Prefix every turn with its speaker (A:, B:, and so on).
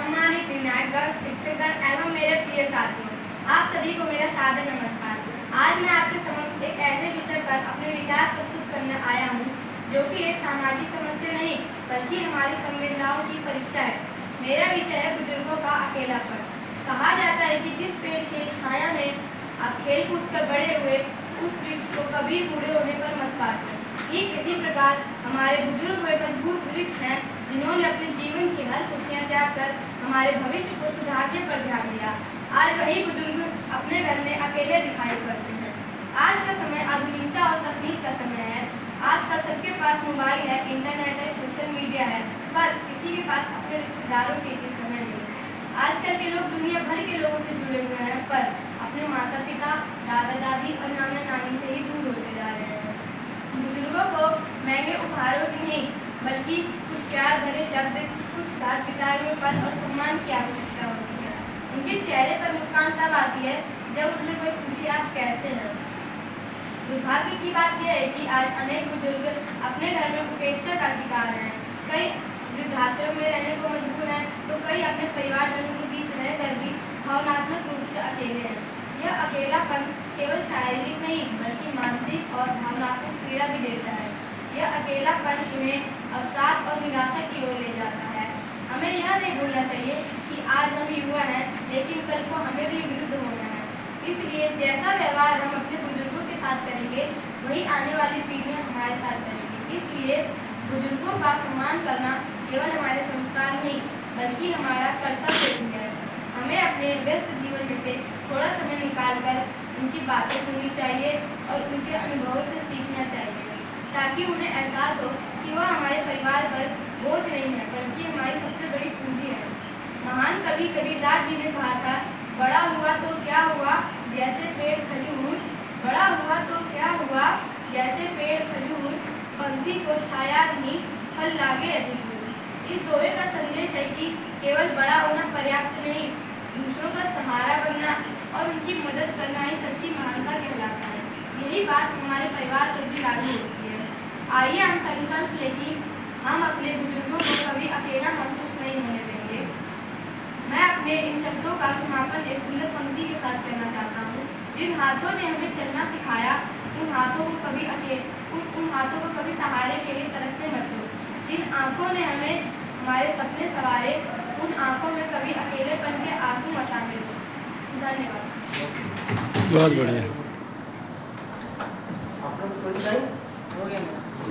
A: सम्मानित निर्णायकगण, शिक्षकगण एवं मेरे प्रिय साथियों, आप सभी को मेरा सादर नमस्कार। आज मैं आपके समक्ष एक ऐसे विषय पर अपने विचार प्रस्तुत करने आया हूँ जो कि एक सामाजिक समस्या नहीं बल्कि हमारी संवेदनाओं की परीक्षा है। मेरा विषय है बुजुर्गों का अकेलापन। कहा जाता है कि जिस पेड़ की छाया में आप खेल कूद कर बड़े हुए, उस वृक्ष को कभी बूढ़े होने पर मत काटो। ठीक इसी प्रकार हमारे बुजुर्ग वे मजबूत वृक्ष हैं जिन्होंने अपने जीवन की हर खुशियाँ त्याग कर हमारे भविष्य को सुधारने पर ध्यान दिया। आज वही बुजुर्ग अपने घर में अकेले दिखाई पड़ते हैं। आज का समय आधुनिकता और तकनीक का समय है। आजकल सबके पास मोबाइल है, इंटरनेट है, सोशल मीडिया है, पर किसी के पास अपने रिश्तेदारों के लिए समय नहीं है। आजकल के लोग दुनिया भर के लोगों से जुड़े हुए हैं, पर अपने माता पिता, दादा दादी और नाना नानी से ही दूर होते जा रहे हैं। बुजुर्गों को महंगे उपहारों की नहीं बल्कि कुछ प्यार भरे शब्द, कुछ साथ बिताए हुए पल और सम्मान की आवश्यकता होती है। उनके चेहरे पर मुस्कान तब आती है जब उनसे कोई पूछे आप कैसे हैं। दुर्भाग्य की बात यह है कि आज अनेक बुजुर्ग अपने घर में उपेक्षा का शिकार हैं। कई वृद्धाश्रम में रहने को मजबूर हैं, तो कई अपने परिवारजनों के बीच रहकर भी भावनात्मक रूप से अकेले हैं। यह अकेलापन केवल शारीरिक नहीं बल्कि मानसिक और भावनात्मक पीड़ा भी देता है। यह अकेलापन उन्हें अवसाद और निराशा की ओर ले जाता है। हमें यह नहीं भूलना चाहिए कि आज हम युवा हैं, लेकिन कल को हमें भी वृद्ध होना है। इसलिए जैसा व्यवहार हम अपने बुजुर्गों के साथ करेंगे, वही आने वाली पीढ़ियां हमारे साथ करेंगी। इसलिए बुजुर्गों का सम्मान करना केवल हमारे संस्कार नहीं बल्कि हमारा कर्तव्य भी है। हमें अपने व्यस्त जीवन में से थोड़ा समय निकालकर उनकी बातें सुननी चाहिए और उनके अनुभवों से सीखना चाहिए, ताकि उन्हें एहसास हो कि वह हमारे परिवार पर बोझ नहीं है बल्कि हमारी सबसे बड़ी पूंजी है। महान कवि कबीरदास जी ने कहा था, बड़ा हुआ तो क्या हुआ जैसे पेड़ खजूर, बड़ा हुआ तो क्या हुआ जैसे पेड़ खजूर, पंछी को छाया नहीं फल लागे अधिक दूर। इस दोहे का संदेश है कि केवल बड़ा होना पर्याप्त नहीं, दूसरों का सहारा बनना और उनकी मदद करना ही सच्ची महानता कहलाता है। यही बात हमारे परिवार पर भी लागू होती है। आइए हम संकल्प लें कि हम अपने बुजुर्गों को कभी अकेला महसूस नहीं होने देंगे। मैं अपने इन शब्दों का समापन एक सुंदर पंक्ति के साथ करना चाहता हूँ। जिन हाथों ने हमें चलना सिखाया, उन हाथों को कभी सहारे के लिए तरसने मत दो। जिन आँखों ने हमें हमारे सपने संवारे, उन आँखों में कभी अकेलेपन के आंसू मत आने दो। धन्यवाद।
B: बहुत बढ़िया।
C: आप लोग थोड़ी टाइम हो गया।